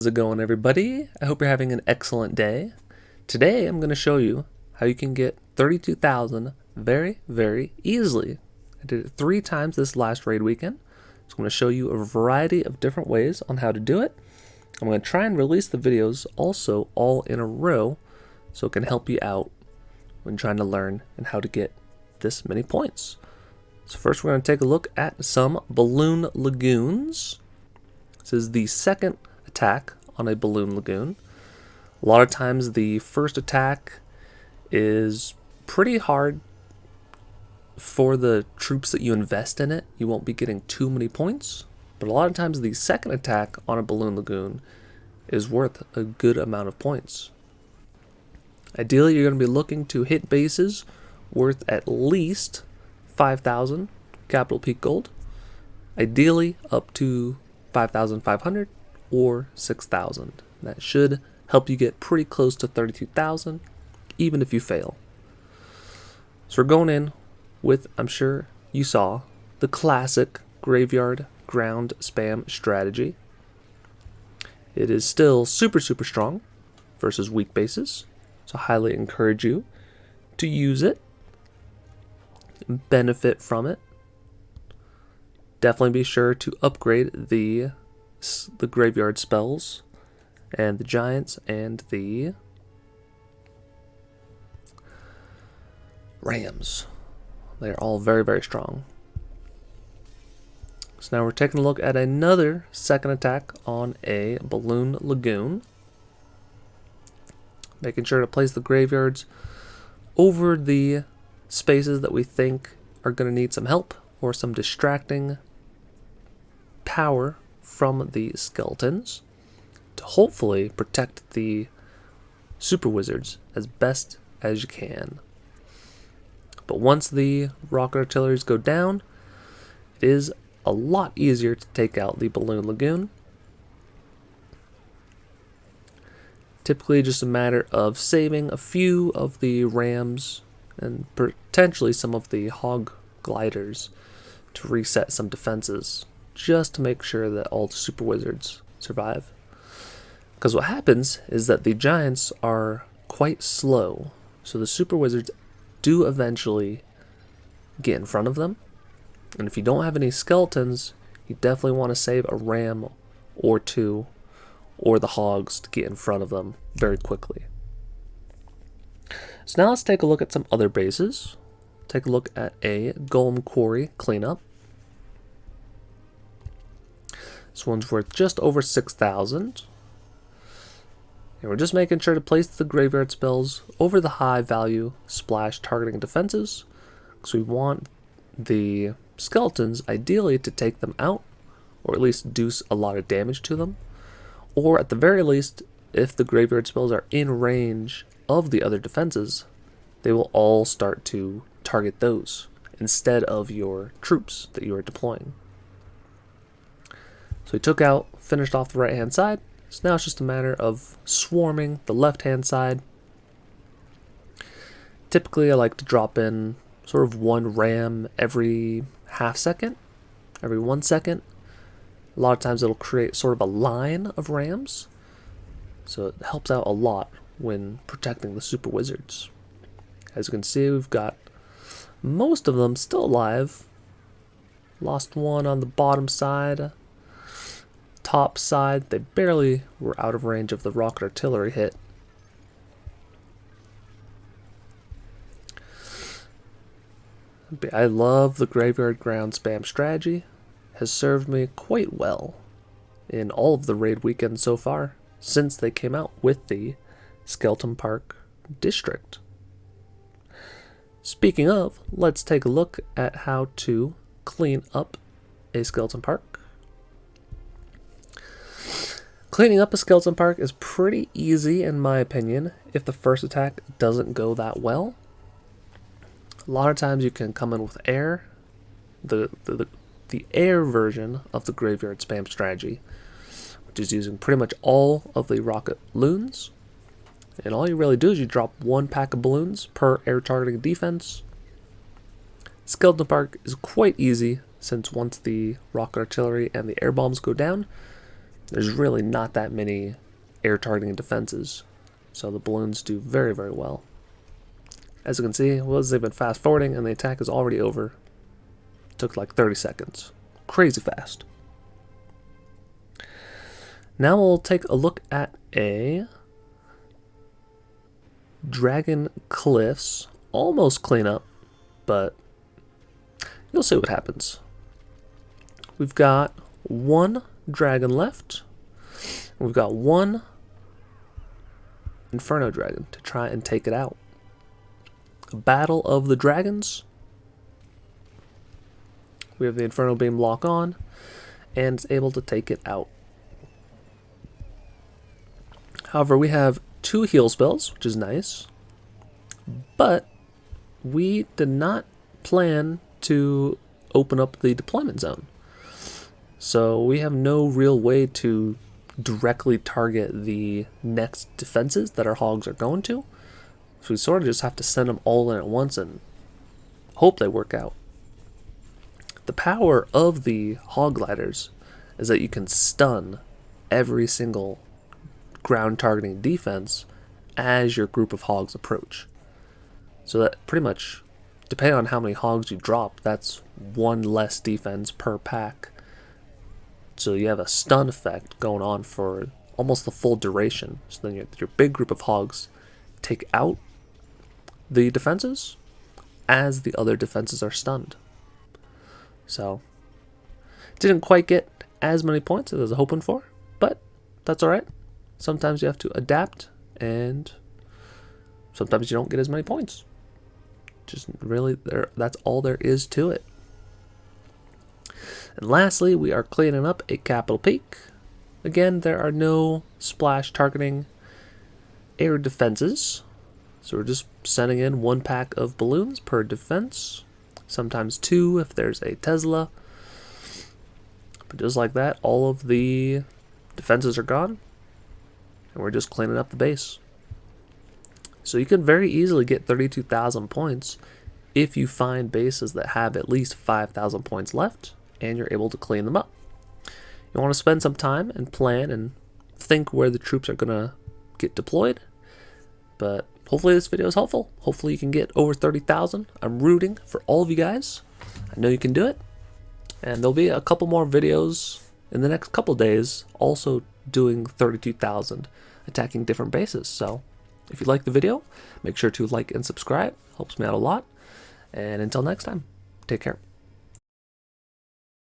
How's it going, everybody? I hope you're having an excellent day. Today I'm going to show you how you can get 32,000 very easily. I did it 3 times this last raid weekend, so I'm going to show you a variety of different ways on how to do it. I'm going to try and release the videos also all in a row so it can help you out when trying to learn and how to get this many points. So first we're going to take a look at some Balloon Lagoons. This is the second attack on a Balloon Lagoon. A lot of times the first attack is pretty hard for the troops that you invest in it. You won't be getting too many points, but a lot of times the second attack on a Balloon Lagoon is worth a good amount of points. Ideally, you're going to be looking to hit bases worth at least 5,000 capital peak gold, ideally up to 5,500 or 6,000. That should help you get pretty close to 32,000 even if you fail. So we're going in with, I'm sure you saw, the classic graveyard ground spam strategy. It is still super strong versus weak bases, so I highly encourage you to use it and benefit from it. Definitely be sure to upgrade the graveyard spells and the giants and the rams. They're all very strong. So now we're taking a look at another second attack on a Balloon Lagoon. Making sure to place the graveyards over the spaces that we think are going to need some help or some distracting power from the skeletons to hopefully protect the super wizards as best as you can. But once the rocket artilleries go down, it is a lot easier to take out the Balloon Lagoon. Typically just a matter of saving a few of the rams and potentially some of the hog gliders to reset some defenses, just to make sure that all the super wizards survive. Because what happens is that the giants are quite slow, so the super wizards do eventually get in front of them. And if you don't have any skeletons, you definitely want to save a ram or two or the hogs to get in front of them very quickly. So now let's take a look at some other bases. Take a look at a Golem Quarry cleanup. This one's worth just over 6,000. And we're just making sure to place the graveyard spells over the high value splash targeting defenses, because we want the skeletons ideally to take them out, or at least do a lot of damage to them. Or at the very least, if the graveyard spells are in range of the other defenses, they will all start to target those instead of your troops that you are deploying. So we finished off the right hand side. So now it's just a matter of swarming the left hand side. Typically I like to drop in sort of one ram every half second, every 1 second. A lot of times it'll create sort of a line of rams, so it helps out a lot when protecting the super wizards. As you can see, we've got most of them still alive. Lost one on the bottom side. Top side, they barely were out of range of the rocket artillery hit. I love the graveyard ground spam strategy. Has served me quite well in all of the raid weekends so far since they came out with the Skeleton Park District. Speaking of, let's take a look at how to clean up a Skeleton Park. Cleaning up a Skeleton Park is pretty easy in my opinion if the first attack doesn't go that well. A lot of times you can come in with air. The air version of the graveyard spam strategy, which is using pretty much all of the rocket loons. And all you really do is you drop 1 pack of balloons per air targeting defense. Skeleton Park is quite easy, since once the rocket artillery and the air bombs go down, there's really not that many air targeting defenses, so the balloons do very, very well. As you can see, they've been fast forwarding and the attack is already over. It took like 30 seconds. Crazy fast. Now we'll take a look at a Dragon Cliffs almost cleanup, but you'll see what happens. We've got one dragon left. We've got one Inferno Dragon to try and take it out. A battle of the dragons. We have the Inferno Beam lock on, and it's able to take it out. However, we have 2 heal spells, which is nice, but we did not plan to open up the deployment zone. So we have no real way to directly target the next defenses that our hogs are going to. So we sort of just have to send them all in at once and hope they work out. The power of the hog gliders is that you can stun every single ground targeting defense as your group of hogs approach. So that pretty much, depending on how many hogs you drop, that's 1 less defense per pack. So you have a stun effect going on for almost the full duration. So then your big group of hogs take out the defenses as the other defenses are stunned. So didn't quite get as many points as I was hoping for, but that's alright. Sometimes you have to adapt, and sometimes you don't get as many points. Just really, that's all there is to it. And lastly, we are cleaning up a Capital Peak. Again, there are no splash targeting air defenses, so we're just sending in 1 pack of balloons per defense, sometimes 2 if there's a Tesla. But just like that, all of the defenses are gone, and we're just cleaning up the base. So you can very easily get 32,000 points if you find bases that have at least 5,000 points left and you're able to clean them up. You want to spend some time and plan and think where the troops are going to get deployed. But hopefully this video is helpful. Hopefully you can get over 30,000. I'm rooting for all of you guys. I know you can do it. And there'll be a couple more videos in the next couple days also doing 32,000, attacking different bases. So if you like the video, make sure to like and subscribe. Helps me out a lot. And until next time, take care.